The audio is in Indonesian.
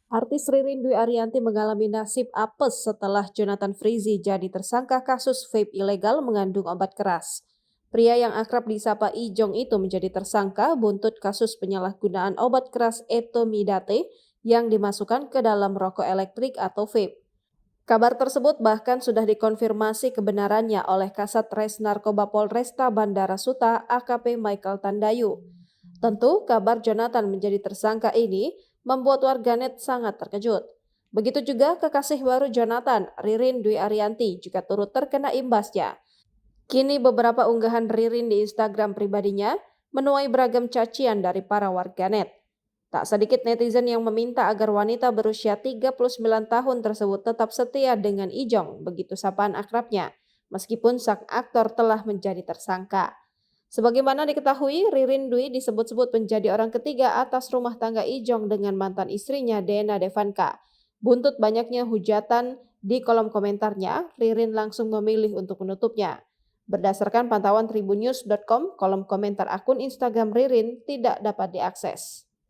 Artis Ririn Dwi Ariyanti mengalami nasib apes setelah Jonathan Frizzy jadi tersangka kasus vape ilegal mengandung obat keras. Pria yang akrab disapa Ijong itu menjadi tersangka buntut kasus penyalahgunaan obat keras etomidate yang dimasukkan ke dalam rokok elektrik atau vape. Kabar tersebut bahkan sudah dikonfirmasi kebenarannya oleh Kasat Res Narkoba Polresta Bandara Suta AKP Michael Tandayu. Tentu, kabar Jonathan menjadi tersangka ini membuat warganet sangat terkejut. Begitu juga kekasih baru Jonathan, Ririn Dwi Ariyanti, juga turut terkena imbasnya. Kini beberapa unggahan Ririn di Instagram pribadinya menuai beragam cacian dari para warganet. Tak sedikit netizen yang meminta agar wanita berusia 39 tahun tersebut tetap setia dengan Ijong, begitu sapaan akrabnya, meskipun sang aktor telah menjadi tersangka. Sebagaimana diketahui, Ririn Dwi disebut-sebut menjadi orang ketiga atas rumah tangga Ijong dengan mantan istrinya Dena Devanka. Buntut banyaknya hujatan di kolom komentarnya, Ririn langsung memilih untuk menutupnya. Berdasarkan pantauan tribunnews.com, kolom komentar akun Instagram Ririn tidak dapat diakses.